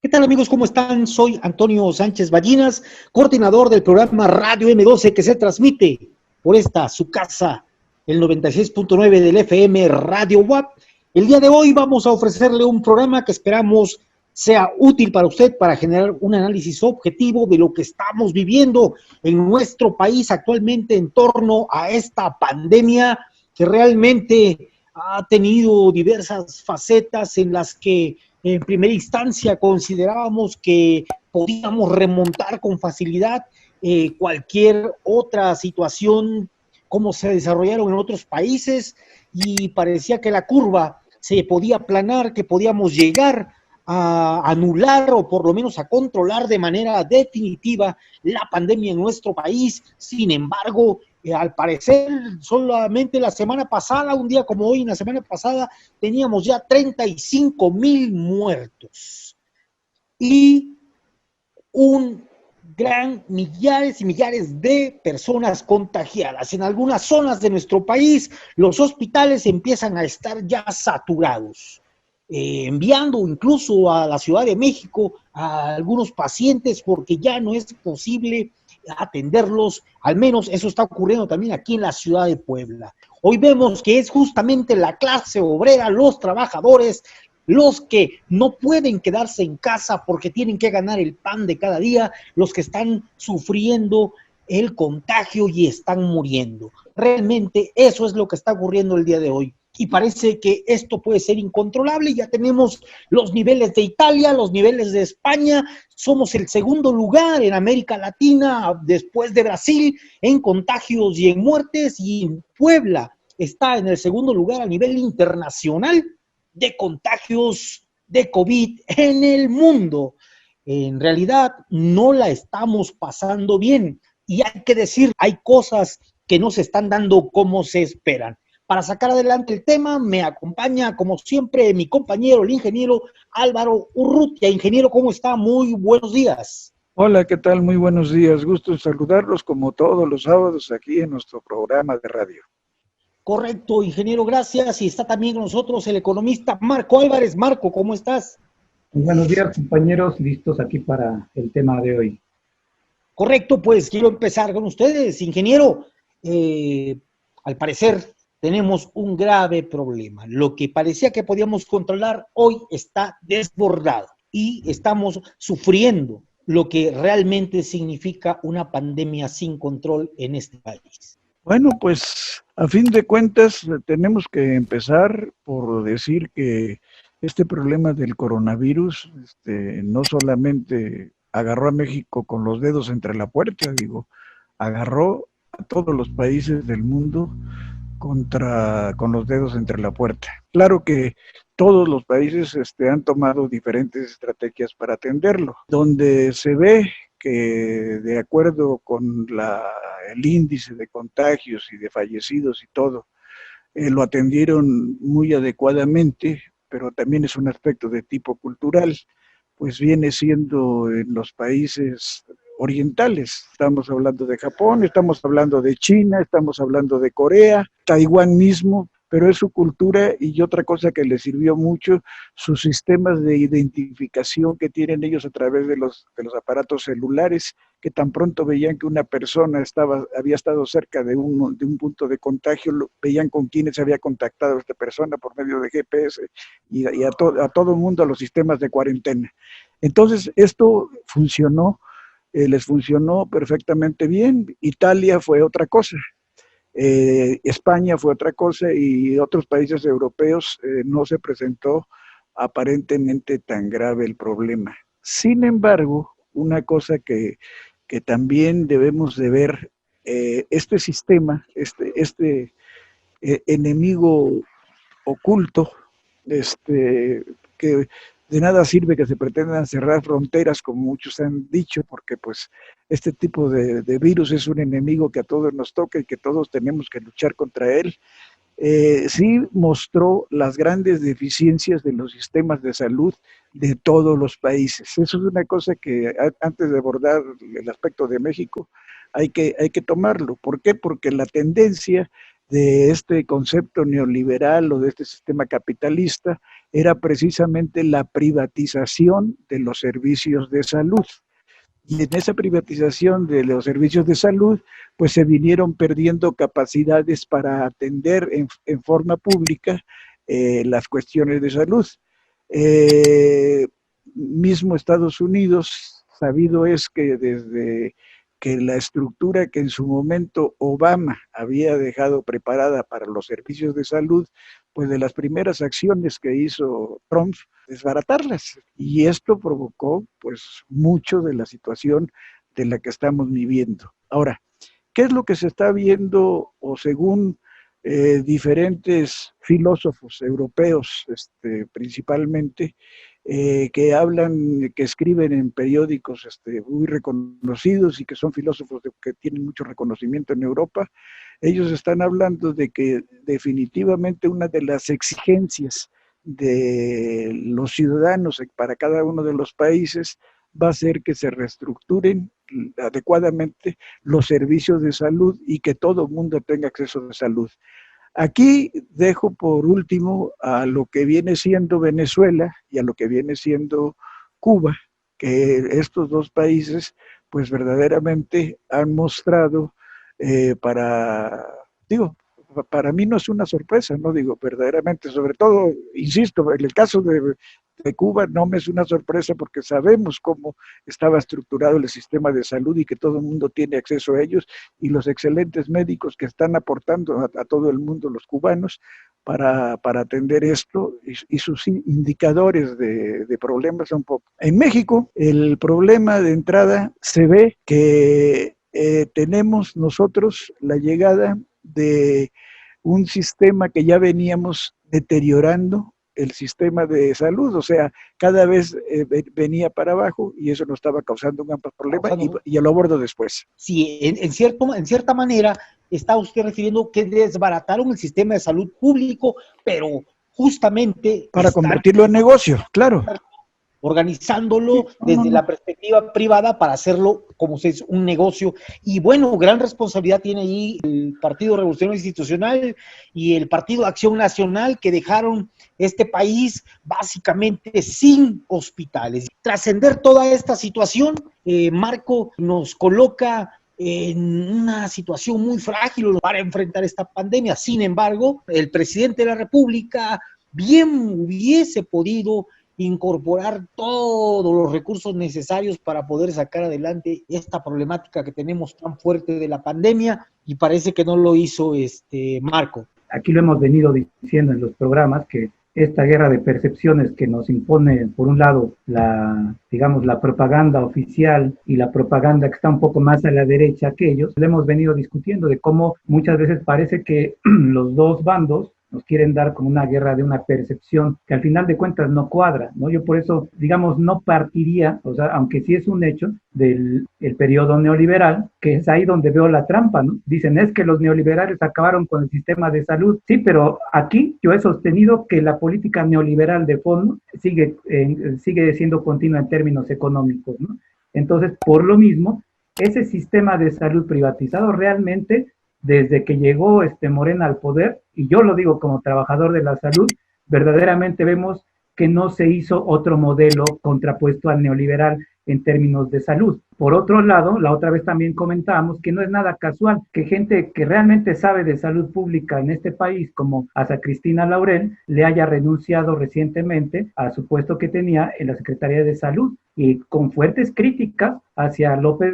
¿Qué tal amigos? ¿Cómo están? Soy Antonio Sánchez Ballinas, coordinador del programa Radio M12 que se transmite por esta, su casa, el 96.9 del FM Radio WAP. El día de hoy vamos a ofrecerle un programa que esperamos sea útil para usted para generar un análisis objetivo de lo que estamos viviendo en nuestro país actualmente en torno a esta pandemia que realmente ha tenido diversas facetas en las que en primera instancia considerábamos que podíamos remontar con facilidad cualquier otra situación como se desarrollaron en otros países y parecía que la curva se podía aplanar, que podíamos llegar a anular o por lo menos a controlar de manera definitiva la pandemia en nuestro país. Sin embargo, al parecer, solamente la semana pasada, un día como hoy, en la semana pasada, teníamos ya 35,000 muertos y un gran millares y millares de personas contagiadas. En algunas zonas de nuestro país, los hospitales empiezan a estar ya saturados. Enviando incluso a la Ciudad de México a algunos pacientes porque ya no es posible atenderlos, al menos eso está ocurriendo también aquí en la ciudad de Puebla. Hoy vemos que es justamente la clase obrera, los trabajadores, los que no pueden quedarse en casa porque tienen que ganar el pan de cada día, los que están sufriendo el contagio y están muriendo. Realmente eso es lo que está ocurriendo el día de hoy. Y parece que esto puede ser incontrolable. Ya tenemos los niveles de Italia, los niveles de España. Somos el segundo lugar en América Latina, después de Brasil, en contagios y en muertes. Y Puebla está en el segundo lugar a nivel internacional de contagios de COVID en el mundo. En realidad no la estamos pasando bien. Y hay que decir, hay cosas que no se están dando como se esperan. Para sacar adelante el tema, me acompaña, como siempre, mi compañero, el ingeniero Álvaro Urrutia. Ingeniero, ¿cómo está? Muy buenos días. Hola, ¿qué tal? Muy buenos días. Gusto en saludarlos como todos los sábados aquí en nuestro programa de radio. Correcto, ingeniero, gracias. Y está también con nosotros el economista Marco Álvarez. Marco, ¿cómo estás? Muy buenos días, compañeros, listos aquí para el tema de hoy. Correcto, pues quiero empezar con ustedes, ingeniero. Al parecer tenemos un grave problema. Lo que parecía que podíamos controlar hoy está desbordado y estamos sufriendo lo que realmente significa una pandemia sin control en este país. Bueno, pues a fin de cuentas tenemos que empezar por decir que este problema del coronavirus no solamente agarró a México con los dedos entre la puerta, agarró a todos los países del mundo con los dedos entre la puerta. Claro que todos los países han tomado diferentes estrategias para atenderlo. Donde se ve que de acuerdo con el índice de contagios y de fallecidos y todo, lo atendieron muy adecuadamente, pero también es un aspecto de tipo cultural, pues viene siendo en los países orientales. Estamos hablando de Japón, estamos hablando de China, estamos hablando de Corea, Taiwán mismo, pero es su cultura y otra cosa que les sirvió mucho, sus sistemas de identificación que tienen ellos a través de los aparatos celulares, que tan pronto veían que una persona había estado cerca de un punto de contagio, veían con quiénes había contactado a esta persona por medio de GPS y a todo el mundo a los sistemas de cuarentena. Entonces, esto funcionó, les funcionó perfectamente bien. Italia fue otra cosa. España fue otra cosa y otros países europeos no se presentó aparentemente tan grave el problema. Sin embargo, una cosa que también debemos de ver, este sistema, enemigo oculto, que de nada sirve que se pretendan cerrar fronteras, como muchos han dicho, porque pues este tipo de virus es un enemigo que a todos nos toca y que todos tenemos que luchar contra él. Sí mostró las grandes deficiencias de los sistemas de salud de todos los países. Eso es una cosa que antes de abordar el aspecto de México hay que tomarlo. ¿Por qué? Porque la tendencia de este concepto neoliberal o de este sistema capitalista era precisamente la privatización de los servicios de salud. Y en esa privatización de los servicios de salud, pues se vinieron perdiendo capacidades para atender en forma pública las cuestiones de salud. Mismo Estados Unidos, sabido es que desde que la estructura que en su momento Obama había dejado preparada para los servicios de salud, pues de las primeras acciones que hizo Trump, desbaratarlas. Y esto provocó pues mucho de la situación de la que estamos viviendo. Ahora, ¿qué es lo que se está viendo o según diferentes filósofos europeos principalmente, que hablan, que escriben en periódicos muy reconocidos y que son filósofos que tienen mucho reconocimiento en Europa? Ellos están hablando de que definitivamente una de las exigencias de los ciudadanos para cada uno de los países va a ser que se reestructuren adecuadamente los servicios de salud y que todo el mundo tenga acceso a salud. Aquí dejo por último a lo que viene siendo Venezuela y a lo que viene siendo Cuba, que estos dos países pues verdaderamente han mostrado para mí no es una sorpresa, no digo verdaderamente, sobre todo, insisto, en el caso de Cuba no me es una sorpresa porque sabemos cómo estaba estructurado el sistema de salud y que todo el mundo tiene acceso a ellos y los excelentes médicos que están aportando a todo el mundo los cubanos para atender esto y sus indicadores de problemas son pocos. En México el problema de entrada se ve que tenemos nosotros la llegada de un sistema que ya veníamos deteriorando, el sistema de salud, o sea, cada vez venía para abajo y eso nos estaba causando un gran problema y lo abordo después. Sí, en cierta manera está usted refiriendo que desbarataron el sistema de salud público, pero justamente para convertirlo en negocio, claro. Organizándolo desde la perspectiva privada para hacerlo, como se dice, un negocio. Y bueno, gran responsabilidad tiene ahí el Partido Revolucionario Institucional y el Partido Acción Nacional, que dejaron este país básicamente sin hospitales. Trascender toda esta situación, Marco, nos coloca en una situación muy frágil para enfrentar esta pandemia. Sin embargo, el presidente de la República bien hubiese podido incorporar todos los recursos necesarios para poder sacar adelante esta problemática que tenemos tan fuerte de la pandemia, y parece que no lo hizo Marco. Aquí lo hemos venido diciendo en los programas, que esta guerra de percepciones que nos impone, por un lado, la propaganda oficial y la propaganda que está un poco más a la derecha que ellos, lo hemos venido discutiendo de cómo muchas veces parece que los dos bandos nos quieren dar como una guerra de una percepción que al final de cuentas no cuadra, ¿no? Yo por eso, no partiría, o sea, aunque sí es un hecho, del periodo neoliberal, que es ahí donde veo la trampa, ¿no? Dicen, es que los neoliberales acabaron con el sistema de salud. Sí, pero aquí yo he sostenido que la política neoliberal de fondo sigue siendo continua en términos económicos, ¿no? Entonces, por lo mismo, ese sistema de salud privatizado realmente, desde que llegó Morena al poder, y yo lo digo como trabajador de la salud, verdaderamente vemos que no se hizo otro modelo contrapuesto al neoliberal en términos de salud. Por otro lado, la otra vez también comentábamos que no es nada casual que gente que realmente sabe de salud pública en este país, como Asa Cristina Laurel, le haya renunciado recientemente a su puesto que tenía en la Secretaría de Salud, y con fuertes críticas hacia López,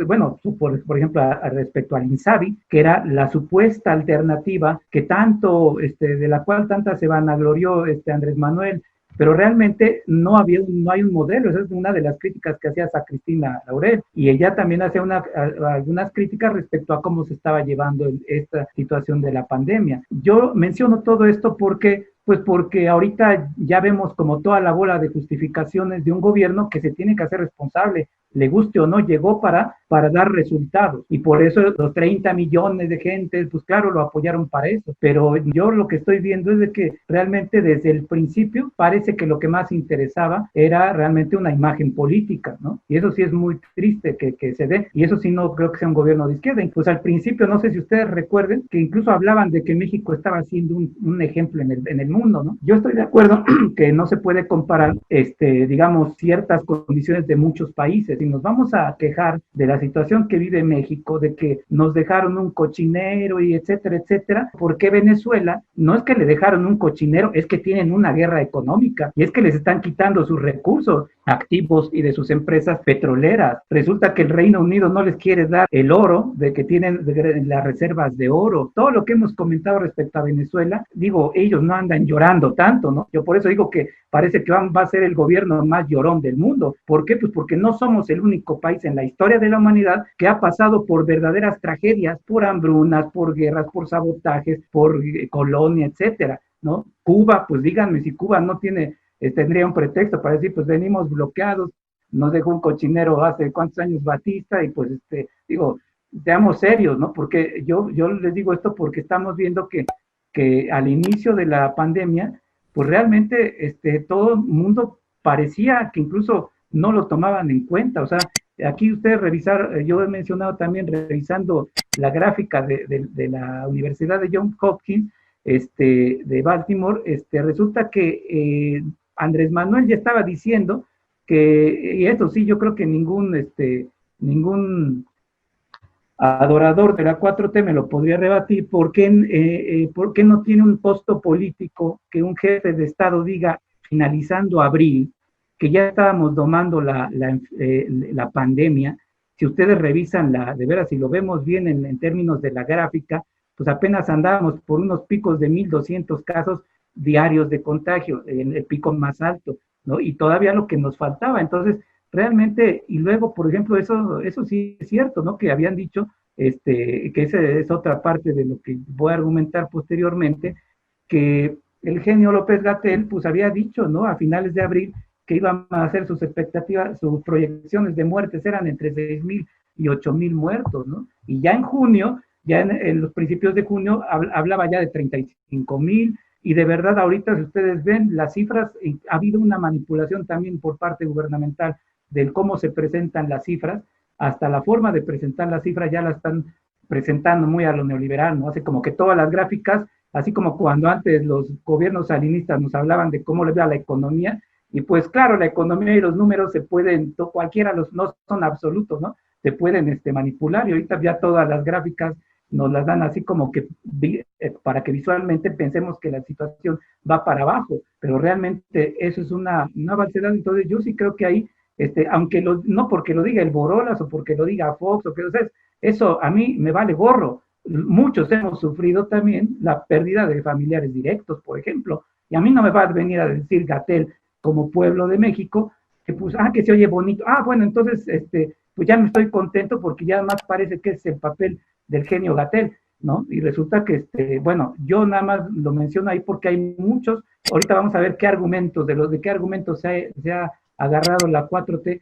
por ejemplo, respecto al INSABI, que era la supuesta alternativa que tanto, de la cual tanta se vanaglorió Andrés Manuel, pero realmente no hay un modelo. Esa es una de las críticas que hacía a Cristina Laurel, y ella también hace algunas críticas respecto a cómo se estaba llevando esta situación de la pandemia. Yo menciono todo esto porque Pues porque ahorita ya vemos como toda la bola de justificaciones de un gobierno que se tiene que hacer responsable, le guste o no, llegó para dar resultados. Y por eso los 30 millones de gente, pues claro, lo apoyaron para eso. Pero yo lo que estoy viendo es de que realmente desde el principio parece que lo que más interesaba era realmente una imagen política, ¿no? Y eso sí es muy triste que se dé. Y eso sí no creo que sea un gobierno de izquierda. Incluso al principio, no sé si ustedes recuerden, que incluso hablaban de que México estaba siendo un ejemplo en el mundo, ¿no? Yo estoy de acuerdo que no se puede comparar, digamos, ciertas condiciones de muchos países. Si nos vamos a quejar de la situación que vive México, de que nos dejaron un cochinero y etcétera, etcétera, ¿por qué Venezuela? No es que le dejaron un cochinero, es que tienen una guerra económica y es que les están quitando sus recursos activos y de sus empresas petroleras. Resulta que el Reino Unido no les quiere dar el oro, de que tienen las reservas de oro. Todo lo que hemos comentado respecto a Venezuela, digo, ellos no andan llorando tanto, ¿no? Yo por eso digo que parece que va a ser el gobierno más llorón del mundo. ¿Por qué? Pues porque no somos el único país en la historia de la humanidad que ha pasado por verdaderas tragedias, por hambrunas, por guerras, por sabotajes, por colonia, etcétera, ¿no? Cuba, pues díganme si Cuba no tiene, tendría un pretexto para decir, pues venimos bloqueados, nos dejó un cochinero hace cuántos años Batista, y pues digo, seamos serios, ¿no? Porque yo les digo esto porque estamos viendo que al inicio de la pandemia, pues realmente todo el mundo parecía que incluso no lo tomaban en cuenta. O sea, aquí ustedes revisar, yo he mencionado también revisando la gráfica de la Universidad de Johns Hopkins, de Baltimore, resulta que Andrés Manuel ya estaba diciendo que, y esto sí, yo creo que ningún adorador de la 4T me lo podría rebatir. ¿Por qué no tiene un costo político que un jefe de Estado diga, finalizando abril, que ya estábamos domando la pandemia? Si ustedes revisan de veras, si lo vemos bien en términos de la gráfica, pues apenas andábamos por unos picos de 1,200 casos diarios de contagio, en el pico más alto, ¿no? Y todavía lo que nos faltaba. Entonces, realmente, y luego, por ejemplo, eso sí es cierto, ¿no? Que habían dicho, que esa es otra parte de lo que voy a argumentar posteriormente, que el genio López-Gatell, pues había dicho, ¿no? A finales de abril, que iban a hacer sus expectativas, sus proyecciones de muertes eran entre 6,000 y 8,000 muertos, ¿no? Y ya en junio, ya en los principios de junio, hablaba ya de 35,000, y de verdad ahorita, si ustedes ven las cifras, ha habido una manipulación también por parte gubernamental del cómo se presentan las cifras, hasta la forma de presentar las cifras ya la están presentando muy a lo neoliberal, ¿no? Hace como que todas las gráficas, así como cuando antes los gobiernos salinistas nos hablaban de cómo le ve a la economía, y pues claro, la economía y los números se pueden, cualquiera no son absolutos, ¿no? Se pueden manipular, y ahorita ya todas las gráficas nos las dan así como que para que visualmente pensemos que la situación va para abajo, pero realmente eso es una falsedad. Entonces yo sí creo que ahí, aunque no porque lo diga el Borolas o porque lo diga Fox, o eso a mí me vale gorro. Muchos hemos sufrido también la pérdida de familiares directos, por ejemplo, y a mí no me va a venir a decir Gatell como pueblo de México, que pues, que se oye bonito, bueno, entonces, pues ya no estoy contento porque ya más parece que es el papel del genio Gatell, ¿no? Y resulta que, bueno, yo nada más lo menciono ahí porque hay muchos. Ahorita vamos a ver qué argumentos, de qué argumentos se ha agarrado la 4T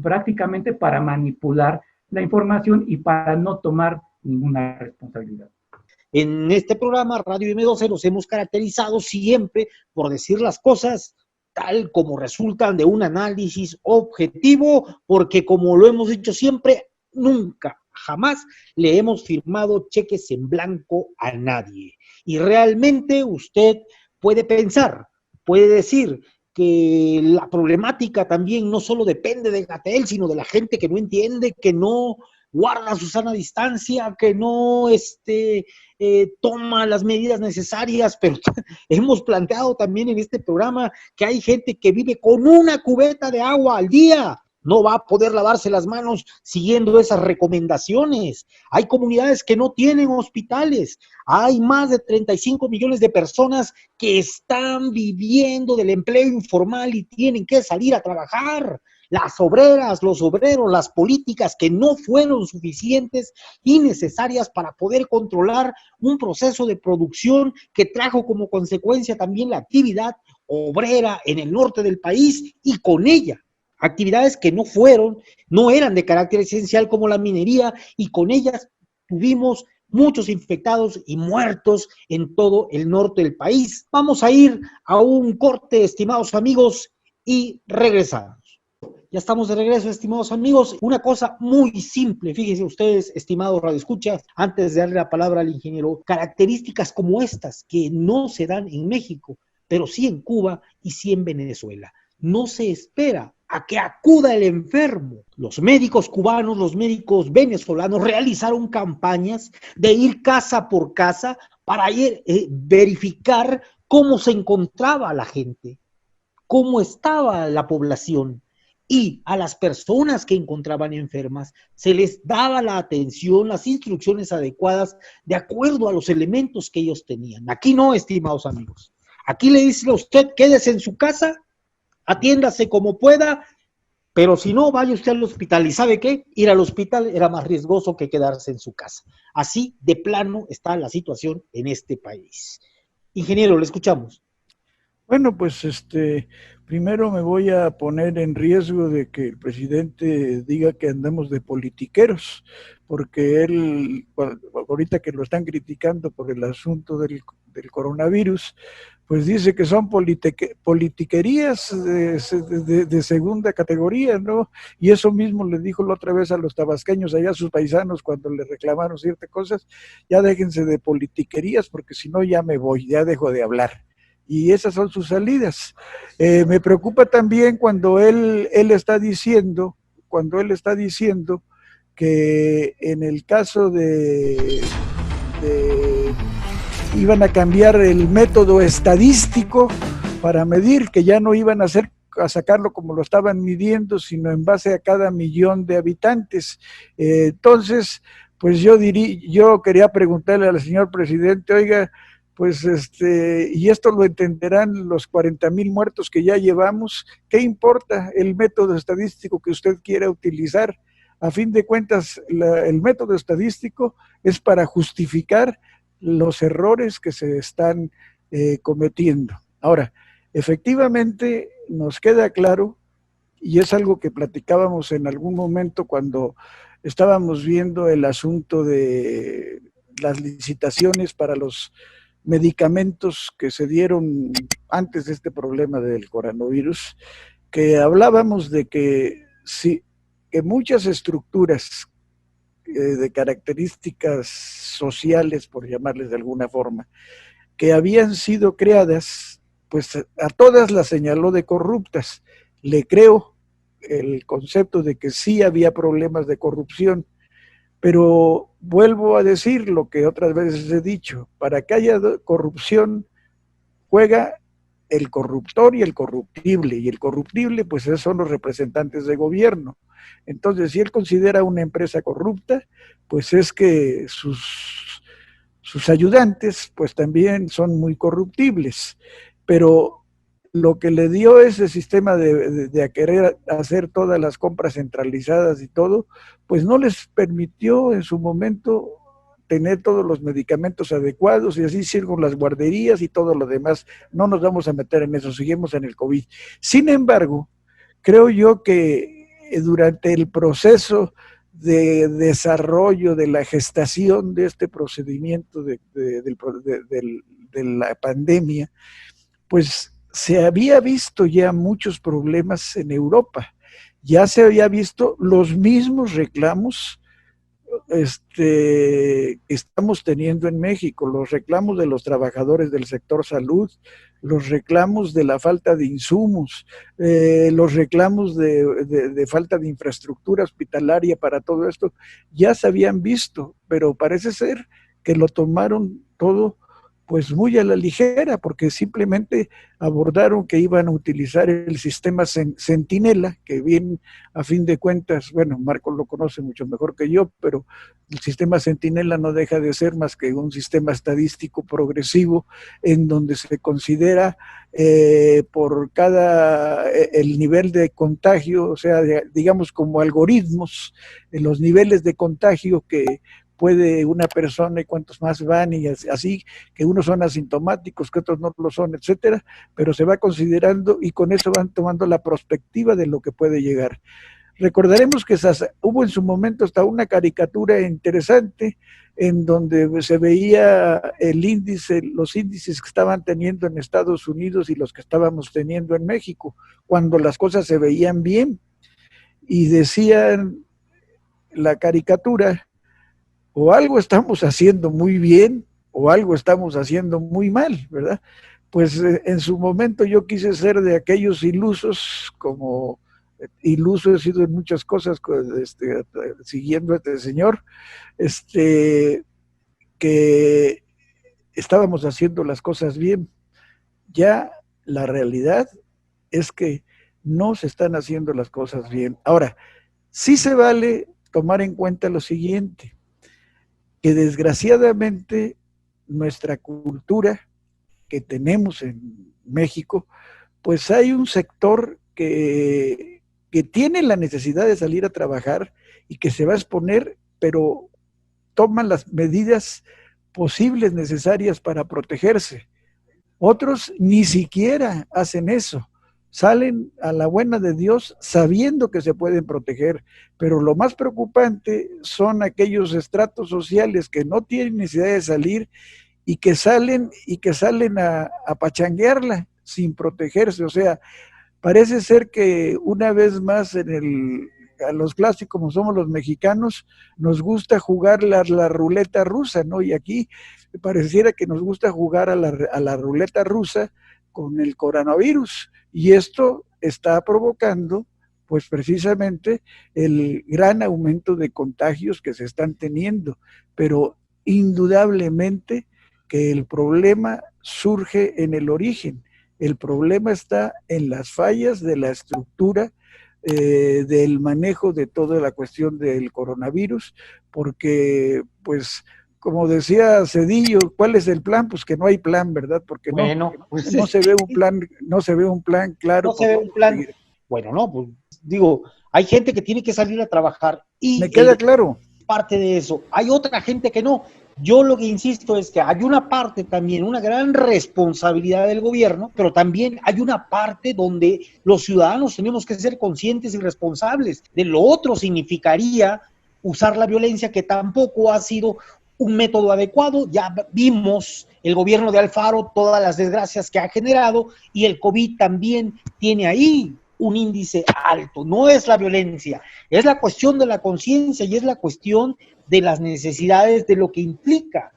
prácticamente para manipular la información y para no tomar ninguna responsabilidad. En este programa, Radio M12, nos hemos caracterizado siempre por decir las cosas tal como resultan de un análisis objetivo, porque como lo hemos dicho siempre, nunca, jamás le hemos firmado cheques en blanco a nadie. Y realmente usted puede pensar, puede decir que la problemática también no solo depende de Gatell, sino de la gente que no entiende, que no guarda su sana distancia, que no toma las medidas necesarias, pero hemos planteado también en este programa que hay gente que vive con una cubeta de agua al día, no va a poder lavarse las manos siguiendo esas recomendaciones. Hay comunidades que no tienen hospitales, hay más de 35 millones de personas que están viviendo del empleo informal y tienen que salir a trabajar. las obreras, los obreros, las políticas que no fueron suficientes y necesarias para poder controlar un proceso de producción que trajo como consecuencia también la actividad obrera en el norte del país y con ella actividades que no eran de carácter esencial como la minería y con ellas tuvimos muchos infectados y muertos en todo el norte del país. Vamos a ir a un corte, estimados amigos, y regresamos. Ya estamos de regreso, estimados amigos. Una cosa muy simple, fíjense ustedes, estimados radioescuchas, antes de darle la palabra al ingeniero, características como estas que no se dan en México, pero sí en Cuba y sí en Venezuela. No se espera a que acuda el enfermo. Los médicos cubanos, los médicos venezolanos realizaron campañas de ir casa por casa para ir, verificar cómo se encontraba la gente, cómo estaba la población. Y a las personas que encontraban enfermas se les daba la atención, las instrucciones adecuadas de acuerdo a los elementos que ellos tenían. Aquí no, estimados amigos. Aquí le dice a usted, quédese en su casa, atiéndase como pueda, pero si no, vaya usted al hospital. ¿Y sabe qué? Ir al hospital era más riesgoso que quedarse en su casa. Así de plano está la situación en este país. Ingeniero, le escuchamos. Bueno, pues primero me voy a poner en riesgo de que el presidente diga que andamos de politiqueros, porque él, ahorita que lo están criticando por el asunto del coronavirus, pues dice que son politiquerías de segunda categoría, ¿no? Y eso mismo le dijo la otra vez a los tabasqueños, allá a sus paisanos, cuando le reclamaron ciertas cosas, ya déjense de politiquerías, porque si no ya me voy, ya dejo de hablar. Y esas son sus salidas. Me preocupa también cuando él está diciendo que en el caso de iban a cambiar el método estadístico para medir, que ya no iban a sacarlo como lo estaban midiendo, sino en base a cada millón de habitantes. Entonces, pues yo quería preguntarle al señor presidente, oiga, pues y esto lo entenderán los 40,000 muertos que ya llevamos, ¿qué importa el método estadístico que usted quiera utilizar? A fin de cuentas, el método estadístico es para justificar los errores que se están cometiendo. Ahora, efectivamente nos queda claro, y es algo que platicábamos en algún momento cuando estábamos viendo el asunto de las licitaciones para los medicamentos que se dieron antes de este problema del coronavirus, que hablábamos de que sí, que muchas estructuras de características sociales, por llamarles de alguna forma, que habían sido creadas, pues a todas las señaló de corruptas. Le creo el concepto de que sí había problemas de corrupción, pero vuelvo a decir lo que otras veces he dicho, para que haya corrupción juega el corruptor y el corruptible pues esos son los representantes de gobierno. Entonces, si él considera una empresa corrupta, pues es que sus ayudantes pues también son muy corruptibles, pero lo que le dio ese sistema de querer hacer todas las compras centralizadas y todo, pues no les permitió en su momento tener todos los medicamentos adecuados y así sirven las guarderías y todo lo demás. No nos vamos a meter en eso, seguimos en el COVID. Sin embargo, creo yo que durante el proceso de desarrollo, de la gestación de este procedimiento de la pandemia, pues se había visto ya muchos problemas en Europa, ya se había visto los mismos reclamos que estamos teniendo en México, los reclamos de los trabajadores del sector salud, los reclamos de la falta de insumos, los reclamos de falta de infraestructura hospitalaria para todo esto, ya se habían visto, pero parece ser que lo tomaron todo pues muy a la ligera, porque simplemente abordaron que iban a utilizar el sistema Centinela, que bien, a fin de cuentas, bueno, Marco lo conoce mucho mejor que yo, pero el sistema Centinela no deja de ser más que un sistema estadístico progresivo en donde se considera por cada el nivel de contagio, o sea, digamos como algoritmos, los niveles de contagio que puede una persona y cuántos más van y así, que unos son asintomáticos, que otros no lo son, etcétera, pero se va considerando y con eso van tomando la perspectiva de lo que puede llegar. Recordaremos que hubo en su momento hasta una caricatura interesante en donde se veía el índice, los índices que estaban teniendo en Estados Unidos y los que estábamos teniendo en México, cuando las cosas se veían bien. Y decían la caricatura, o algo estamos haciendo muy bien o algo estamos haciendo muy mal, ¿verdad? Pues en su momento yo quise ser de aquellos ilusos, como iluso he sido en muchas cosas, siguiendo a este señor, que estábamos haciendo las cosas bien. Ya la realidad es que no se están haciendo las cosas bien. Ahora, sí se vale tomar en cuenta lo siguiente, que desgraciadamente nuestra cultura que tenemos en México, pues hay un sector que tiene la necesidad de salir a trabajar y que se va a exponer, pero toman las medidas posibles necesarias para protegerse. Otros ni siquiera hacen eso. Salen a la buena de Dios sabiendo que se pueden proteger, pero lo más preocupante son aquellos estratos sociales que no tienen necesidad de salir y que salen a pachanguearla sin protegerse. O sea, parece ser que una vez más a los clásicos, como somos los mexicanos, nos gusta jugar la ruleta rusa, ¿no? Y aquí pareciera que nos gusta jugar a la ruleta rusa con el coronavirus. Y esto está provocando, pues precisamente, el gran aumento de contagios que se están teniendo. Pero indudablemente que el problema surge en el origen. El problema está en las fallas de la estructura del manejo de toda la cuestión del coronavirus, porque, pues, como decía Cedillo, ¿cuál es el plan? Pues que no hay plan, ¿verdad? Porque bueno, pues, no se ve un plan, no se ve un plan claro. No se ve un plan. Bueno, no, pues digo, hay gente que tiene que salir a trabajar y me queda claro. Parte de eso. Hay otra gente que no. Yo lo que insisto es que hay una parte también, una gran responsabilidad del gobierno, pero también hay una parte donde los ciudadanos tenemos que ser conscientes y responsables. De lo otro significaría usar la violencia, que tampoco ha sido un método adecuado. Ya vimos el gobierno de Alfaro, todas las desgracias que ha generado, y el COVID también tiene ahí un índice alto. No es la violencia, es la cuestión de la conciencia y es la cuestión de las necesidades de lo que implica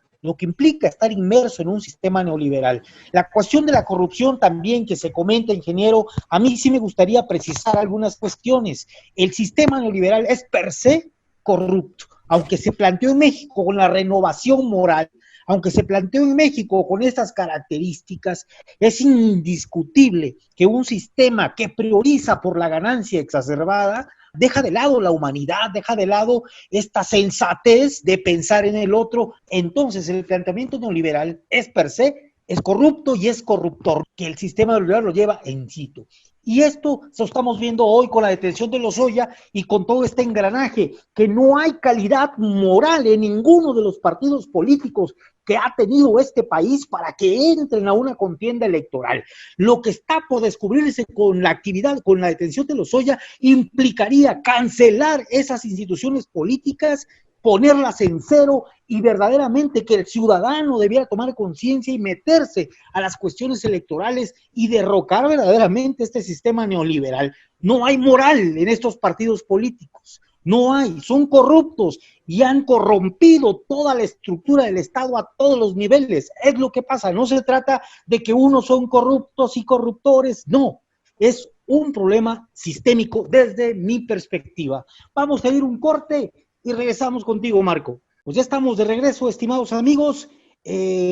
estar inmerso en un sistema neoliberal. La cuestión de la corrupción también que se comenta, ingeniero, a mí sí me gustaría precisar algunas cuestiones. El sistema neoliberal es per se corrupto, aunque se planteó en México con la renovación moral, aunque se planteó en México con estas características, es indiscutible que un sistema que prioriza por la ganancia exacerbada deja de lado la humanidad, deja de lado esta sensatez de pensar en el otro. Entonces el planteamiento neoliberal es per se, es corrupto y es corruptor, que el sistema neoliberal lo lleva en situ. Y esto lo estamos viendo hoy con la detención de Lozoya y con todo este engranaje, que no hay calidad moral en ninguno de los partidos políticos que ha tenido este país para que entren a una contienda electoral. Lo que está por descubrirse con la actividad, con la detención de Lozoya, implicaría cancelar esas instituciones políticas, ponerlas en cero y verdaderamente que el ciudadano debiera tomar conciencia y meterse a las cuestiones electorales y derrocar verdaderamente este sistema neoliberal. No hay moral en estos partidos políticos, no hay, son corruptos y han corrompido toda la estructura del Estado a todos los niveles. Es lo que pasa, no se trata de que unos son corruptos y corruptores, no, es un problema sistémico desde mi perspectiva. Vamos a ir un corte y regresamos contigo, Marco. Pues ya estamos de regreso, estimados amigos.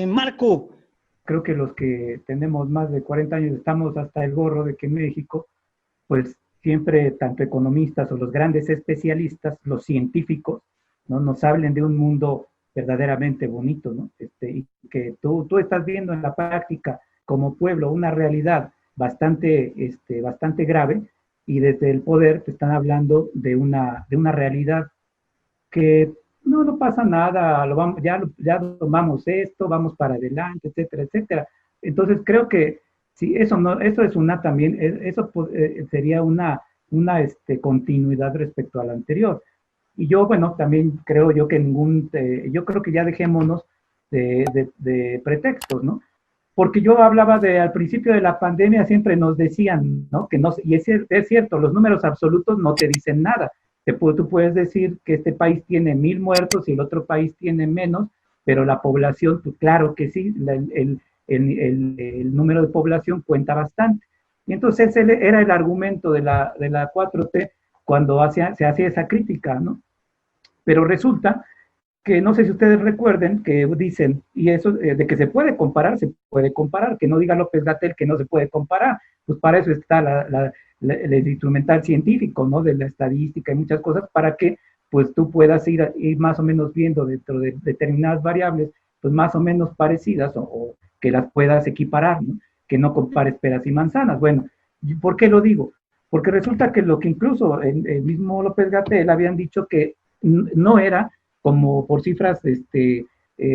Marco, creo que los que tenemos más de 40 años estamos hasta el gorro de que en México, pues siempre tanto economistas o los grandes especialistas, los científicos, ¿no? Nos hablen de un mundo verdaderamente bonito, ¿no? Y que tú estás viendo en la práctica como pueblo una realidad bastante grave, y desde el poder te están hablando de una realidad que no pasa nada, ya tomamos esto, vamos para adelante, etcétera, etcétera. Entonces creo que sí, eso es una también, eso sería una continuidad respecto a la anterior. Y yo, bueno, también creo yo que yo creo que ya dejémonos de pretextos, ¿no? Porque yo hablaba al principio de la pandemia, siempre nos decían, ¿no? Que no, y es cierto, los números absolutos no te dicen nada. Tú puedes decir que este país tiene 1,000 muertos y el otro país tiene menos, pero la población, pues, claro que sí, el número de población cuenta bastante. Y entonces ese era el argumento de la 4T cuando se hacía esa crítica, ¿no? Pero resulta que no sé si ustedes recuerden que dicen, y eso de que se puede comparar, que no diga López-Gatell que no se puede comparar, pues para eso está el instrumental científico, ¿no? De la estadística y muchas cosas, para que pues tú puedas ir más o menos viendo dentro de determinadas variables, pues más o menos parecidas, o que las puedas equiparar, ¿no? Que no compares peras y manzanas. Bueno, ¿por qué lo digo? Porque resulta que lo que incluso el mismo López-Gatell habían dicho que no era como por cifras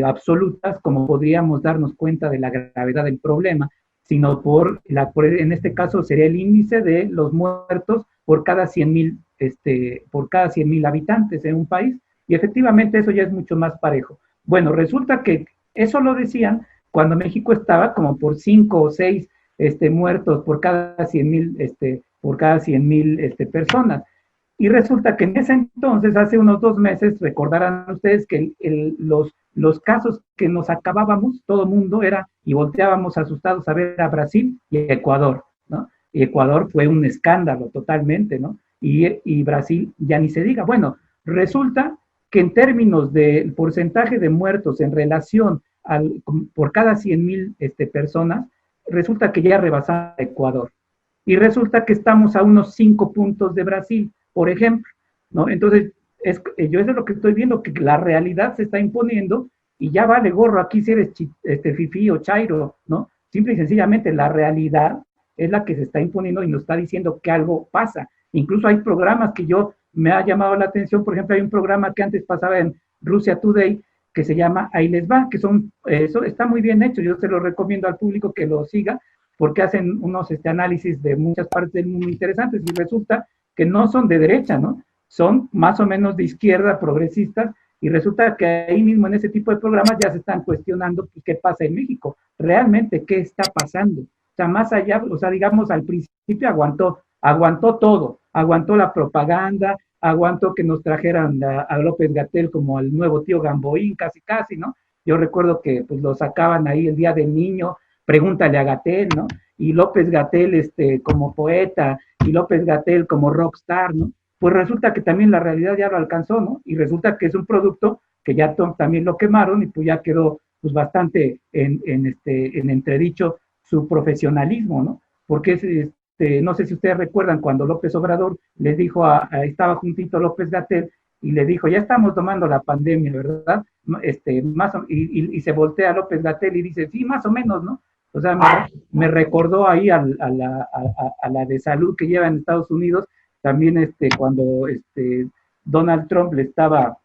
absolutas, como podríamos darnos cuenta de la gravedad del problema, sino en este caso sería el índice de los muertos por cada 100,000 habitantes en un país, y efectivamente eso ya es mucho más parejo. Bueno, resulta que eso lo decían cuando México estaba como por 5 o 6 muertos por cada 100,000 personas. Y resulta que en ese entonces, hace unos 2 meses, recordarán ustedes que los casos que nos acabábamos, todo mundo era, y volteábamos asustados a ver a Brasil y a Ecuador, ¿no? Y Ecuador fue un escándalo totalmente, ¿no? Y Brasil ya ni se diga. Bueno, resulta que en términos del porcentaje de muertos en relación por cada 100,000 personas, resulta que ya rebasaba Ecuador. Y resulta que estamos a unos 5 puntos de Brasil, por ejemplo, ¿no? Entonces, yo eso es lo que estoy viendo, que la realidad se está imponiendo y ya vale gorro aquí si eres fifí o chairo, ¿no? Simple y sencillamente la realidad es la que se está imponiendo y nos está diciendo que algo pasa. Incluso hay programas que me ha llamado la atención. Por ejemplo, hay un programa que antes pasaba en Rusia Today que se llama Ahí les va, eso está muy bien hecho. Yo se lo recomiendo al público que lo siga, porque hacen unos análisis de muchas partes del mundo interesantes, y resulta que no son de derecha, ¿no? Son más o menos de izquierda, progresistas, y resulta que ahí mismo en ese tipo de programas ya se están cuestionando pues, qué pasa en México, realmente qué está pasando. O sea, más allá, o sea, digamos, al principio aguantó todo, aguantó la propaganda, aguantó que nos trajeran a López-Gatell como al nuevo tío Gamboín, casi, ¿no? Yo recuerdo que pues lo sacaban ahí el Día del Niño, pregúntale a Gatell, ¿no? Y López-Gatell como poeta, y López-Gatell como rockstar, ¿no? Pues resulta que también la realidad ya lo alcanzó, ¿no? Y resulta que es un producto que ya también lo quemaron, y pues ya quedó pues bastante en entredicho su profesionalismo, ¿no? Porque no sé si ustedes recuerdan cuando López Obrador les dijo estaba juntito López-Gatell y le dijo, ya estamos tomando la pandemia, ¿verdad? Y se voltea a López-Gatell y dice, sí, más o menos, ¿no? O sea, me recordó ahí a la de salud que lleva en Estados Unidos, también cuando Donald Trump le estaba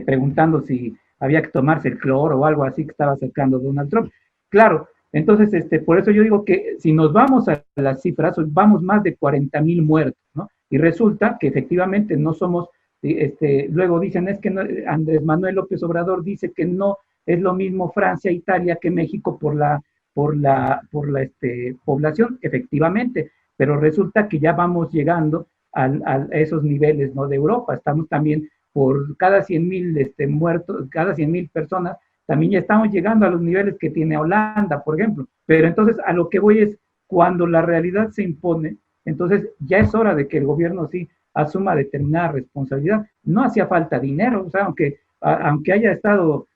preguntando si había que tomarse el cloro o algo así que estaba sacando Donald Trump. Claro, entonces, por eso yo digo que si nos vamos a las cifras, vamos más de 40,000 muertos, ¿no? Y resulta que efectivamente no somos, luego dicen, es que no, Andrés Manuel López Obrador dice que no es lo mismo Francia, Italia que México por la población, efectivamente, pero resulta que ya vamos llegando a esos niveles, ¿no? De Europa. Estamos también por cada 100,000 muertos, cada 100,000 personas, también ya estamos llegando a los niveles que tiene Holanda, por ejemplo. Pero entonces a lo que voy es, cuando la realidad se impone, entonces ya es hora de que el gobierno sí asuma determinada responsabilidad. No hacía falta dinero, o sea, aunque haya estado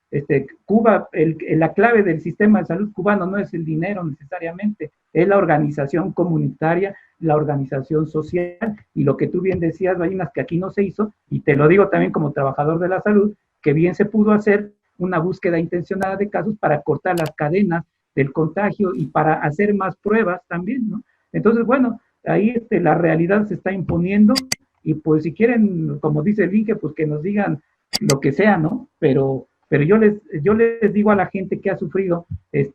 Cuba, la clave del sistema de salud cubano no es el dinero necesariamente, es la organización comunitaria, la organización social, y lo que tú bien decías, Ballinas, que aquí no se hizo, y te lo digo también como trabajador de la salud, que bien se pudo hacer una búsqueda intencionada de casos para cortar las cadenas del contagio y para hacer más pruebas también, ¿no? Entonces, bueno, ahí la realidad se está imponiendo, y pues si quieren, como dice el Inge, pues que nos digan lo que sea, ¿no? Pero yo les digo a la gente que ha sufrido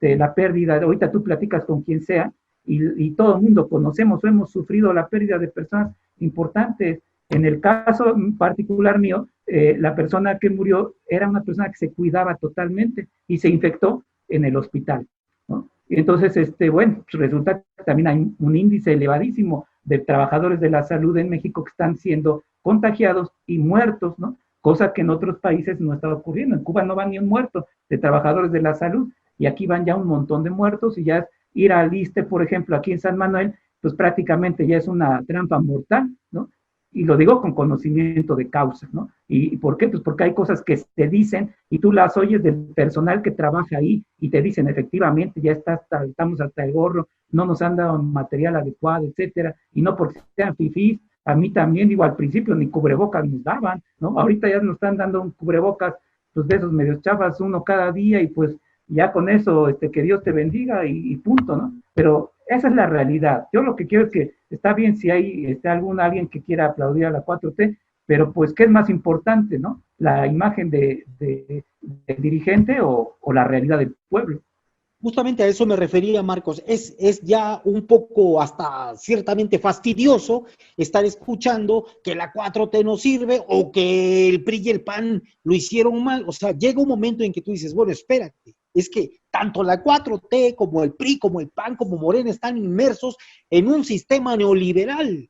la pérdida, ahorita tú platicas con quien sea, y todo el mundo conocemos o hemos sufrido la pérdida de personas importantes. En el caso particular mío, la persona que murió era una persona que se cuidaba totalmente y se infectó en el hospital, ¿no? Y entonces, bueno, pues resulta que también hay un índice elevadísimo de trabajadores de la salud en México que están siendo contagiados y muertos, ¿no? Cosa que en otros países no está ocurriendo. En Cuba no va ni un muerto de trabajadores de la salud, y aquí van ya un montón de muertos, y ya ir al ISSSTE, por ejemplo, aquí en San Manuel, pues prácticamente ya es una trampa mortal, ¿no? Y lo digo con conocimiento de causa, ¿no? ¿Y por qué? Pues porque hay cosas que te dicen y tú las oyes del personal que trabaja ahí y te dicen, efectivamente, ya estamos hasta el gorro, no nos han dado material adecuado, etcétera, y no porque sean fifís. A mí también, digo, al principio ni cubrebocas nos daban, ¿no? Ahorita ya nos están dando un cubrebocas, pues de esos medios chafas, uno cada día, y pues ya con eso, que Dios te bendiga y punto, ¿no? Pero esa es la realidad. Yo lo que quiero es que está bien si hay alguien que quiera aplaudir a la 4T, pero pues, ¿qué es más importante, no? ¿La imagen del dirigente o la realidad del pueblo? Justamente a eso me refería, Marcos. Es ya un poco hasta ciertamente fastidioso estar escuchando que la 4T no sirve o que el PRI y el PAN lo hicieron mal. O sea, llega un momento en que tú dices, bueno, espérate, es que tanto la 4T como el PRI, como el PAN, como Morena están inmersos en un sistema neoliberal.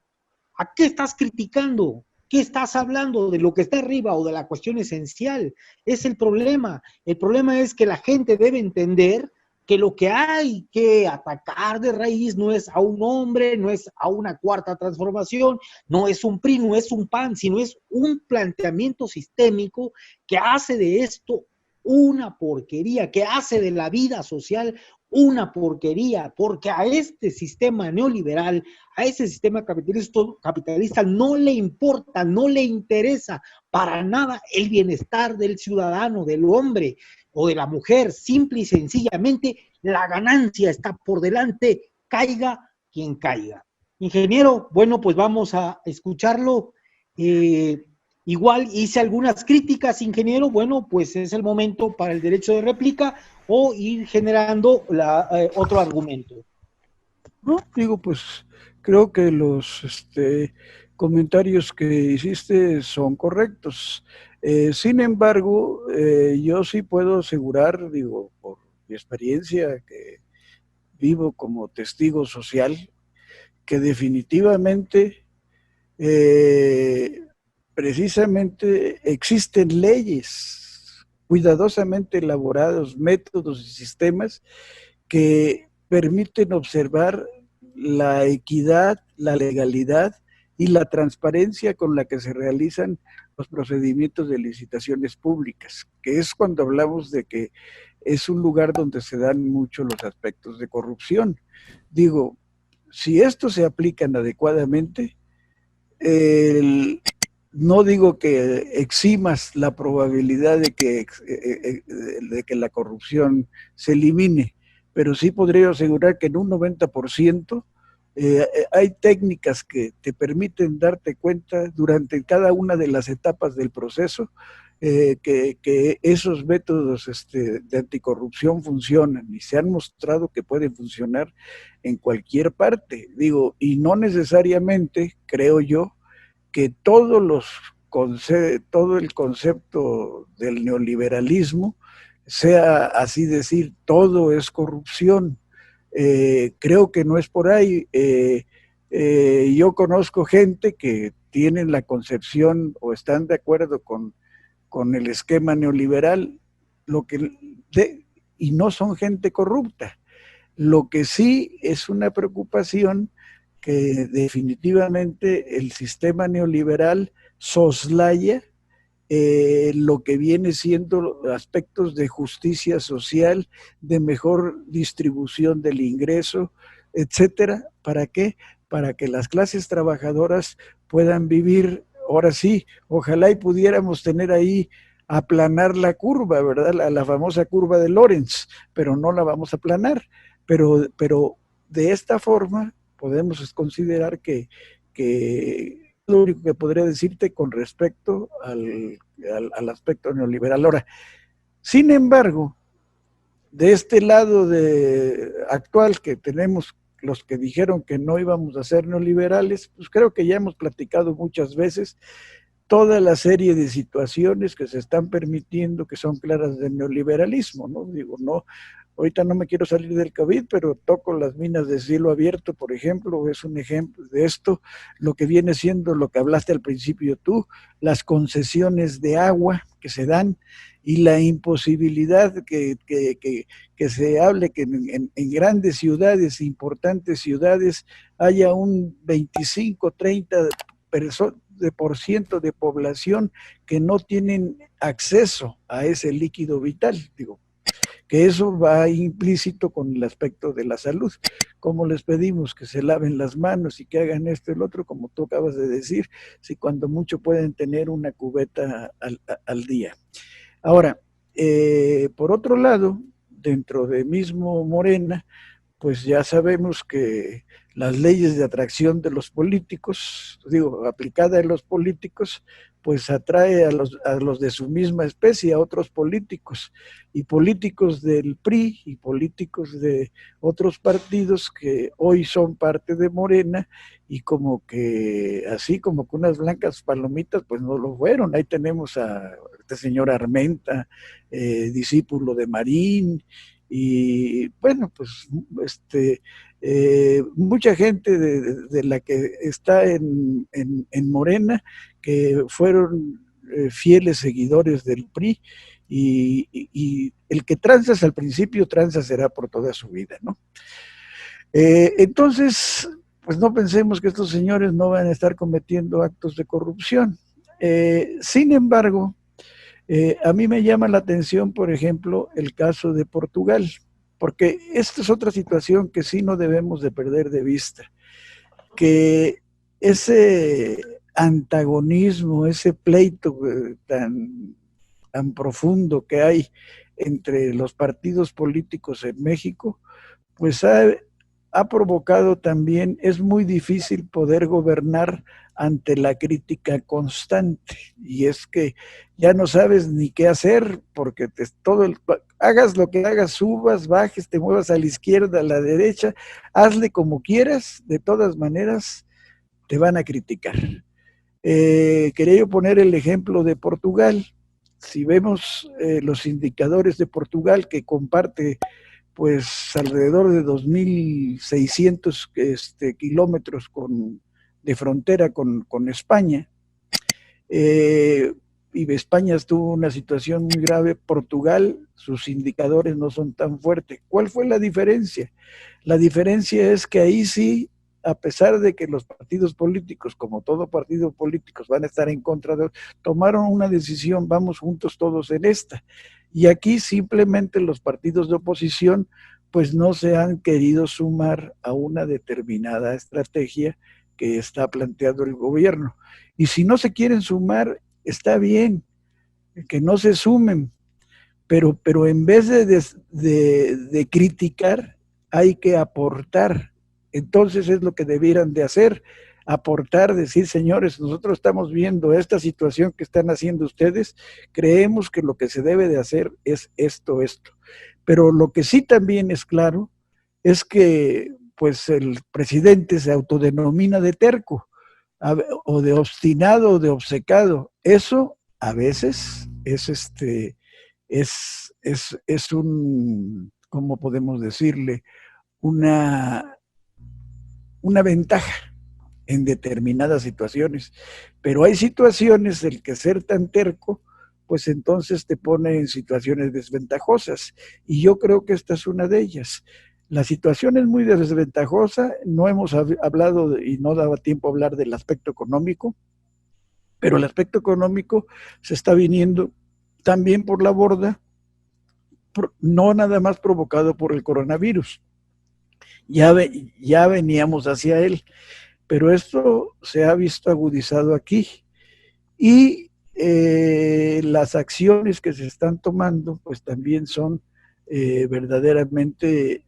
¿A qué estás criticando? ¿Qué estás hablando? ¿De lo que está arriba o de la cuestión esencial? Es el problema. El problema es que la gente debe entender que lo que hay que atacar de raíz no es a un hombre, no es a una cuarta transformación, no es un PRI, no es un PAN, sino es un planteamiento sistémico que hace de esto una porquería, que hace de la vida social una porquería, porque a este sistema neoliberal, a ese sistema capitalista no le importa, no le interesa para nada el bienestar del ciudadano, del hombre o de la mujer. Simple y sencillamente la ganancia está por delante, caiga quien caiga. Ingeniero, bueno, pues vamos a escucharlo. Igual hice algunas críticas, ingeniero, bueno, pues es el momento para el derecho de réplica o ir generando otro argumento. No, digo, pues creo que los comentarios que hiciste son correctos. Sin embargo, yo sí puedo asegurar, digo, por mi experiencia que vivo como testigo social, que definitivamente precisamente existen leyes cuidadosamente elaborados, métodos y sistemas que permiten observar la equidad, la legalidad y la transparencia con la que se realizan los procedimientos de licitaciones públicas, que es cuando hablamos de que es un lugar donde se dan mucho los aspectos de corrupción. Digo, si estos se aplican adecuadamente, no digo que eximas la probabilidad de que la corrupción se elimine, pero sí podría asegurar que en un 90% hay técnicas que te permiten darte cuenta durante cada una de las etapas del proceso que esos métodos de anticorrupción funcionan y se han mostrado que pueden funcionar en cualquier parte. Digo, y no necesariamente, creo yo, que todo el concepto del neoliberalismo sea así decir, todo es corrupción. Creo que no es por ahí. Yo conozco gente que tienen la concepción o están de acuerdo con el esquema neoliberal, y no son gente corrupta. Lo que sí es una preocupación que definitivamente el sistema neoliberal soslaya lo que viene siendo aspectos de justicia social, de mejor distribución del ingreso, etcétera. ¿Para qué? Para que las clases trabajadoras puedan vivir, ahora sí, ojalá y pudiéramos tener ahí aplanar la curva, ¿verdad? La famosa curva de Lorenz, pero no la vamos a aplanar. Pero de esta forma podemos considerar que lo único que podría decirte con respecto al aspecto neoliberal. Ahora, sin embargo, de este lado actual que tenemos los que dijeron que no íbamos a ser neoliberales, pues creo que ya hemos platicado muchas veces toda la serie de situaciones que se están permitiendo que son claras del neoliberalismo, ¿no? Digo, no, ahorita no me quiero salir del COVID, pero toco las minas de cielo abierto, por ejemplo, es un ejemplo de esto, lo que viene siendo lo que hablaste al principio tú, las concesiones de agua que se dan y la imposibilidad que se hable que en grandes ciudades, importantes ciudades, haya un 25-30% de población que no tienen acceso a ese líquido vital. Digo, que eso va implícito con el aspecto de la salud. Como les pedimos que se laven las manos y que hagan esto y el otro, como tú acabas de decir, si cuando mucho pueden tener una cubeta al día. Ahora, por otro lado, dentro de mismo Morena, pues ya sabemos que las leyes de atracción de los políticos, digo, aplicada en los políticos, pues atrae a los de su misma especie, a otros políticos, y políticos del PRI y políticos de otros partidos que hoy son parte de Morena, y como que, así como que unas blancas palomitas, pues no lo fueron. Ahí tenemos a este señor Armenta, discípulo de Marín, y bueno, pues mucha gente de la que está en Morena, que fueron fieles seguidores del PRI, y el que tranzas al principio, tranza será por toda su vida, ¿no? Entonces, pues no pensemos que estos señores no van a estar cometiendo actos de corrupción. Sin embargo, a mí me llama la atención, por ejemplo, el caso de Portugal, porque esta es otra situación que sí no debemos de perder de vista, que ese antagonismo, ese pleito tan profundo que hay entre los partidos políticos en México, pues ha provocado también, es muy difícil poder gobernar ante la crítica constante, y es que ya no sabes ni qué hacer, porque hagas lo que hagas, subas, bajes, te muevas a la izquierda, a la derecha, hazle como quieras, de todas maneras te van a criticar. Quería yo poner el ejemplo de Portugal. Si vemos los indicadores de Portugal, que comparte pues alrededor de 2.600 kilómetros de frontera con España, y España tuvo una situación muy grave. Portugal, sus indicadores no son tan fuertes. ¿Cuál fue la diferencia? La diferencia es que ahí sí, a pesar de que los partidos políticos, como todo partido político, van a estar en contra de, tomaron una decisión, vamos juntos todos en esta. Y aquí simplemente los partidos de oposición pues no se han querido sumar a una determinada estrategia que está planteando el gobierno. Y si no se quieren sumar, está bien, que no se sumen, pero en vez de criticar, hay que aportar. Entonces es lo que debieran de hacer, aportar, decir, señores, nosotros estamos viendo esta situación que están haciendo ustedes, creemos que lo que se debe de hacer es esto. Pero lo que sí también es claro es que pues el presidente se autodenomina de terco, o de obstinado, o de obcecado. Eso a veces es un, ¿cómo podemos decirle? Una ventaja en determinadas situaciones, pero hay situaciones en que ser tan terco, pues entonces te pone en situaciones desventajosas, y yo creo que esta es una de ellas. La situación es muy desventajosa, no hemos hablado y no daba tiempo a hablar del aspecto económico, pero el aspecto económico se está viniendo también por la borda, no nada más provocado por el coronavirus. Ya veníamos hacia él, pero esto se ha visto agudizado aquí. Y las acciones que se están tomando, pues también son verdaderamente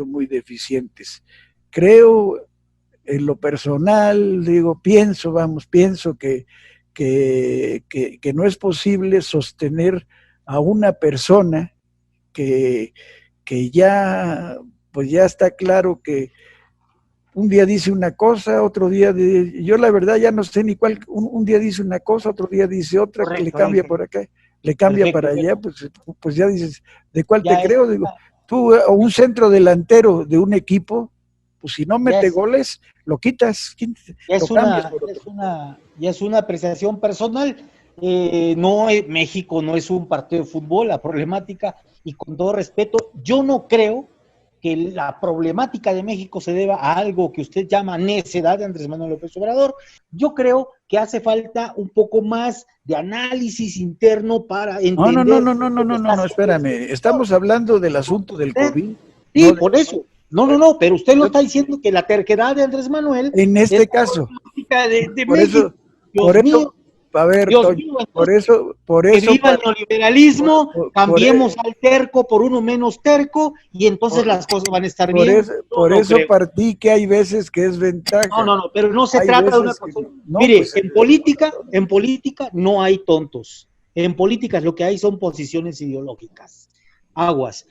muy deficientes. Creo, en lo personal, pienso que no es posible sostener a una persona que ya, pues ya está claro que un día dice una cosa, otro día, yo la verdad ya no sé ni cuál, un día dice una cosa, otro día dice otra, que le cambia por acá, le cambia para allá, pues ya dices, ¿de cuál te creo? Digo, tú, o un centro delantero de un equipo, pues si no mete goles, lo quitas, ya es una apreciación personal. México no es un partido de fútbol, la problemática, y con todo respeto, yo no creo que la problemática de México se deba a algo que usted llama necedad de Andrés Manuel López Obrador. Yo creo que hace falta un poco más de análisis interno para entender... No, espérame, estamos hablando del asunto del COVID. Sí, no por eso. No, pero usted no está diciendo que la terquedad de Andrés Manuel... En este caso. De México. Por eso, a ver, Toño, por eso... Que viva el neoliberalismo, cambiemos al terco por uno menos terco, y entonces las cosas van a estar bien. Por eso partí que hay veces que es ventaja. No, pero no se trata de una cosa. Mire, pues, en política no hay tontos. En política lo que hay son posiciones ideológicas. Aguas.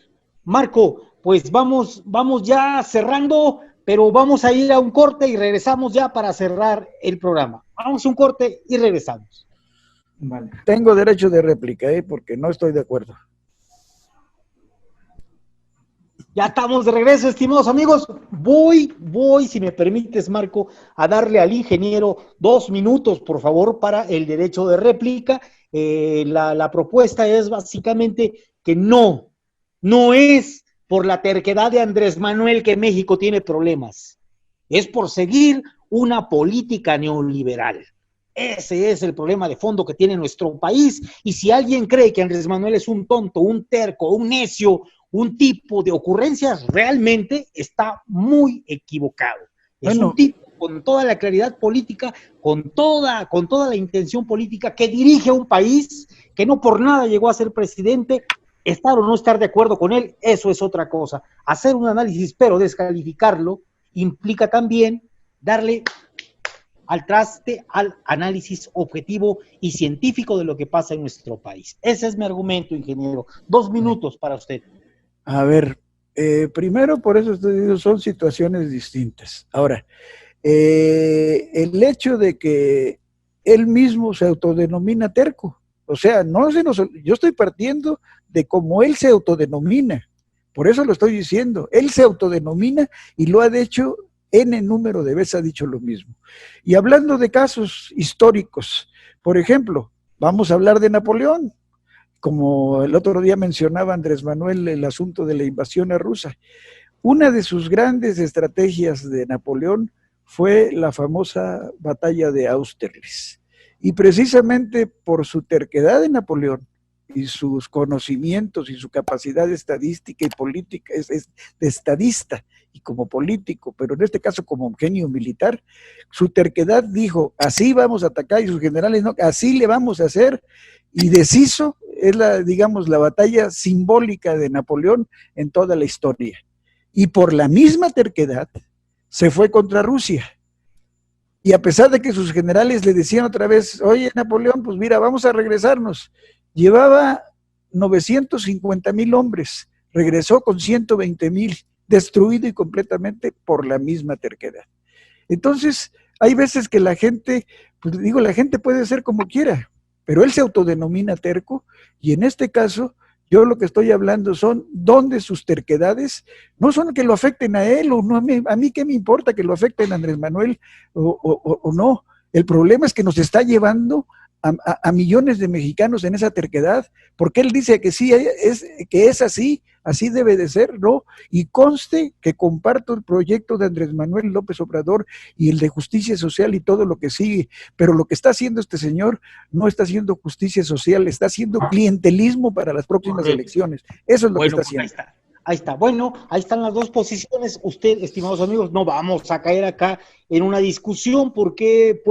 Marco, pues vamos ya cerrando, pero vamos a ir a un corte y regresamos ya para cerrar el programa. Vamos a un corte y regresamos. Vale. Tengo derecho de réplica, porque no estoy de acuerdo. Ya estamos de regreso, estimados amigos. Voy, si me permites, Marco, a darle al ingeniero 2 minutos, por favor, para el derecho de réplica. La propuesta es básicamente que no es por la terquedad de Andrés Manuel que México tiene problemas. Es por seguir una política neoliberal. Ese es el problema de fondo que tiene nuestro país, y si alguien cree que Andrés Manuel es un tonto, un terco, un necio, un tipo de ocurrencias, realmente está muy equivocado. Es un tipo con toda la claridad política, con toda la intención política, que dirige un país que no por nada llegó a ser presidente. Estar o no estar de acuerdo con él, eso es otra cosa. Hacer un análisis, pero descalificarlo, implica también darle al traste al análisis objetivo y científico de lo que pasa en nuestro país. Ese es mi argumento, ingeniero. 2 minutos para usted. A ver, primero, por eso estoy diciendo, son situaciones distintas. Ahora, el hecho de que él mismo se autodenomina terco, o sea, yo estoy partiendo de cómo él se autodenomina, por eso lo estoy diciendo, él se autodenomina y lo ha hecho N número de veces, ha dicho lo mismo. Y hablando de casos históricos, por ejemplo, vamos a hablar de Napoleón, como el otro día mencionaba Andrés Manuel el asunto de la invasión rusa. Una de sus grandes estrategias de Napoleón fue la famosa batalla de Austerlitz. Y precisamente por su terquedad de Napoleón y sus conocimientos y su capacidad estadística y política, es de estadista y como político, pero en este caso como genio militar, su terquedad dijo, así vamos a atacar, y sus generales, no, así le vamos a hacer, y deshizo, es la batalla simbólica de Napoleón en toda la historia. Y por la misma terquedad se fue contra Rusia. Y a pesar de que sus generales le decían otra vez, oye Napoleón, pues mira, vamos a regresarnos, llevaba 950,000 hombres, regresó con 120,000, destruido y completamente por la misma terquedad. Entonces, hay veces que la gente, pues digo, la gente puede ser como quiera, pero él se autodenomina terco, y en este caso, yo lo que estoy hablando son donde sus terquedades no son que lo afecten a él, o no, a mí qué me importa que lo afecten a Andrés Manuel o no. El problema es que nos está llevando a millones de mexicanos en esa terquedad, porque él dice que sí, que es así, así debe de ser, ¿no? Y conste que comparto el proyecto de Andrés Manuel López Obrador y el de justicia social y todo lo que sigue, pero lo que está haciendo este señor no está haciendo justicia social, está haciendo clientelismo para las próximas elecciones. Eso es lo que está haciendo. Ahí está. Ahí está. Bueno, ahí están las dos posiciones. Usted, estimados amigos, no vamos a caer acá en una discusión porque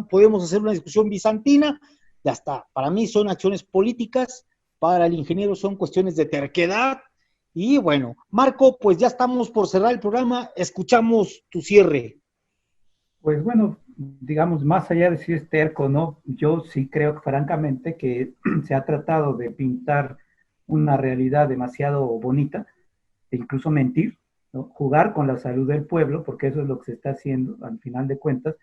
podemos hacer una discusión bizantina. Ya está. Para mí son acciones políticas, para el ingeniero son cuestiones de terquedad. Y bueno, Marco, pues ya estamos por cerrar el programa. Escuchamos tu cierre. Pues bueno, digamos, más allá de si es terco o no, yo sí creo francamente que se ha tratado de pintar una realidad demasiado bonita e incluso mentir, ¿no? Jugar con la salud del pueblo, porque eso es lo que se está haciendo al final de cuentas,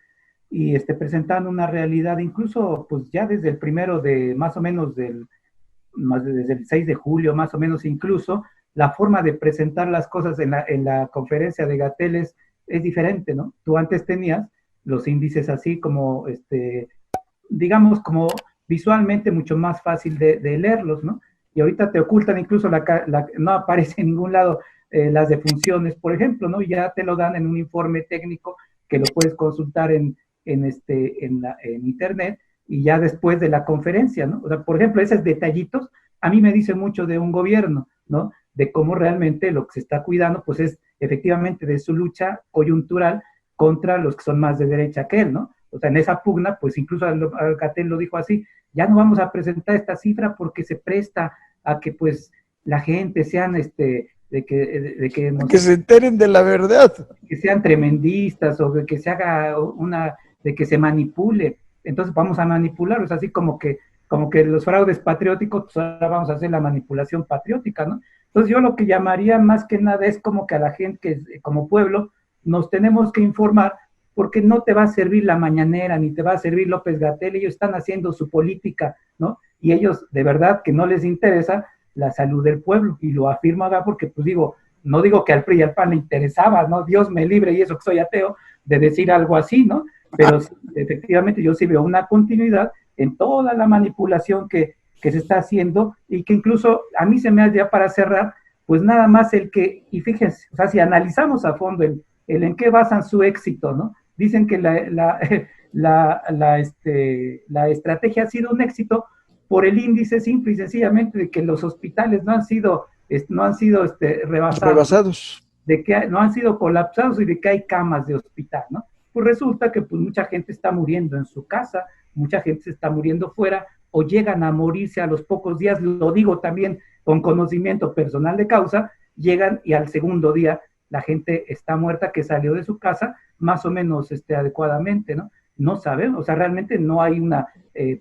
y presentando una realidad, incluso pues ya desde el primero de, más o menos desde el 6 de julio, más o menos incluso, la forma de presentar las cosas en la conferencia de Gatell es diferente, ¿no? Tú antes tenías los índices así como, digamos, como visualmente mucho más fácil de leerlos, ¿no? Y ahorita te ocultan incluso no aparece en ningún lado las defunciones, por ejemplo, ¿no? Ya te lo dan en un informe técnico que lo puedes consultar en internet y ya después de la conferencia, ¿no? O sea, por ejemplo, esos detallitos a mí me dice mucho de un gobierno, ¿no? De cómo realmente lo que se está cuidando, pues es efectivamente de su lucha coyuntural contra los que son más de derecha que él, ¿no? O sea, en esa pugna, pues incluso Alcatel lo dijo así, ya no vamos a presentar esta cifra porque se presta a que pues la gente sean que se enteren de la verdad, que sean tremendistas o de que se haga de que se manipule, entonces vamos a manipularlos, así como que los fraudes patrióticos, pues ahora vamos a hacer la manipulación patriótica, ¿no? Entonces yo lo que llamaría más que nada es como que a la gente, que como pueblo, nos tenemos que informar porque no te va a servir la mañanera, ni te va a servir López-Gatell, ellos están haciendo su política, ¿no? Y ellos de verdad que no les interesa la salud del pueblo, y lo afirmo acá porque pues digo, no digo que al PRI y al PAN le interesaba, ¿no? Dios me libre, y eso que soy ateo, de decir algo así, ¿no? Pero efectivamente yo sí veo una continuidad en toda la manipulación que se está haciendo, y que incluso a mí se me hace, ya para cerrar, pues nada más y fíjense, o sea, si analizamos a fondo el en qué basan su éxito, ¿no? Dicen que la estrategia ha sido un éxito por el índice simple y sencillamente de que los hospitales no han sido rebasados, de que no han sido colapsados y de que hay camas de hospital, ¿no? Pues resulta que pues, mucha gente está muriendo en su casa, mucha gente se está muriendo fuera, o llegan a morirse a los pocos días, lo digo también con conocimiento personal de causa, llegan y al segundo día la gente está muerta que salió de su casa más o menos adecuadamente, ¿no? No sabemos, o sea, realmente no hay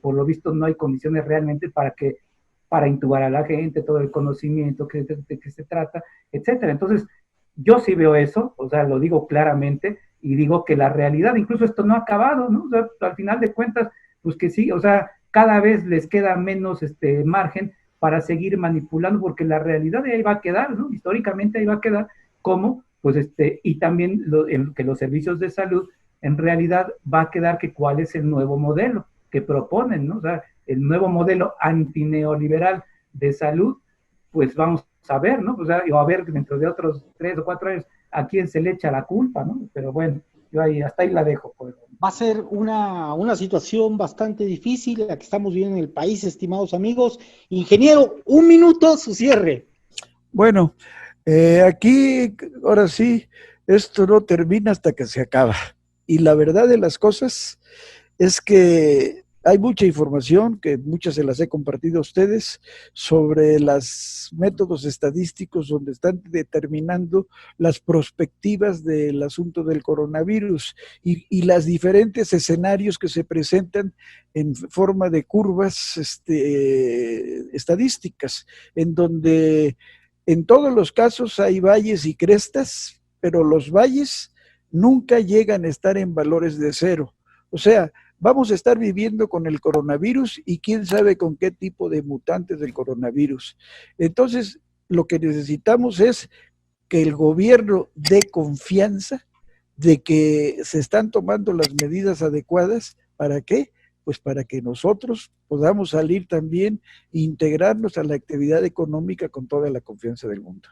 por lo visto no hay condiciones realmente para intubar a la gente, todo el conocimiento de que se trata, etcétera. Entonces, yo sí veo eso, o sea, lo digo claramente, y digo que la realidad, incluso esto no ha acabado, ¿no? O sea, al final de cuentas, pues que sí, o sea, cada vez les queda menos margen para seguir manipulando, porque la realidad ahí va a quedar, ¿no? Históricamente ahí va a quedar, como, pues, y también que los servicios de salud, en realidad va a quedar que cuál es el nuevo modelo que proponen, ¿no? O sea, el nuevo modelo antineoliberal de salud, pues vamos a ver, ¿no? O sea, a ver dentro de otros 3 o 4 años a quién se le echa la culpa, ¿no? Pero bueno, yo hasta ahí la dejo. Pues. Va a ser una situación bastante difícil la que estamos viviendo en el país, estimados amigos. Ingeniero, 1 minuto, su cierre. Bueno, aquí, ahora sí, esto no termina hasta que se acaba. Y la verdad de las cosas es que hay mucha información, que muchas se las he compartido a ustedes, sobre los métodos estadísticos donde están determinando las perspectivas del asunto del coronavirus y los diferentes escenarios que se presentan en forma de curvas estadísticas, en donde en todos los casos hay valles y crestas, pero los valles nunca llegan a estar en valores de cero. O sea, vamos a estar viviendo con el coronavirus y quién sabe con qué tipo de mutantes del coronavirus. Entonces, lo que necesitamos es que el gobierno dé confianza de que se están tomando las medidas adecuadas. ¿Para qué? pues para que nosotros podamos salir también e integrarnos a la actividad económica con toda la confianza del mundo.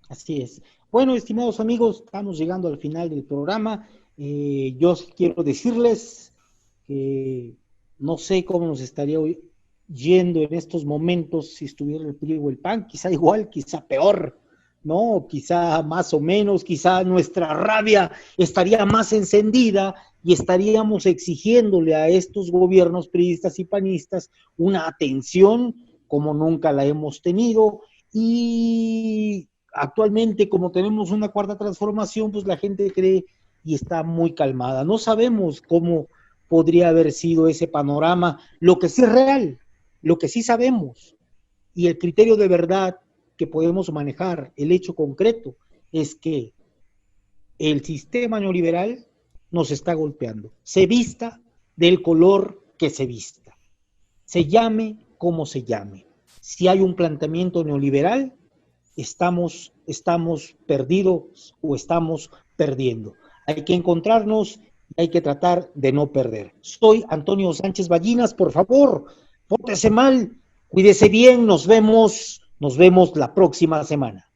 Así es. Bueno, estimados amigos, estamos llegando al final del programa. Yo quiero decirles que no sé cómo nos estaría yendo en estos momentos si estuviera el PRI o el PAN, quizá igual, quizá peor, ¿no? Quizá más o menos, quizá nuestra rabia estaría más encendida y estaríamos exigiéndole a estos gobiernos priistas y panistas una atención como nunca la hemos tenido. Y actualmente, como tenemos una cuarta transformación, pues la gente cree y está muy calmada. No sabemos cómo podría haber sido ese panorama. Lo que sí es real, lo que sí sabemos, y el criterio de verdad que podemos manejar, el hecho concreto, es que el sistema neoliberal nos está golpeando. Se vista del color que se vista. Se llame como se llame. Si hay un planteamiento neoliberal, estamos perdidos o estamos perdiendo. Hay que encontrarnos y hay que tratar de no perder. Soy Antonio Sánchez Ballinas, por favor, pórtese mal, cuídese bien, nos vemos la próxima semana.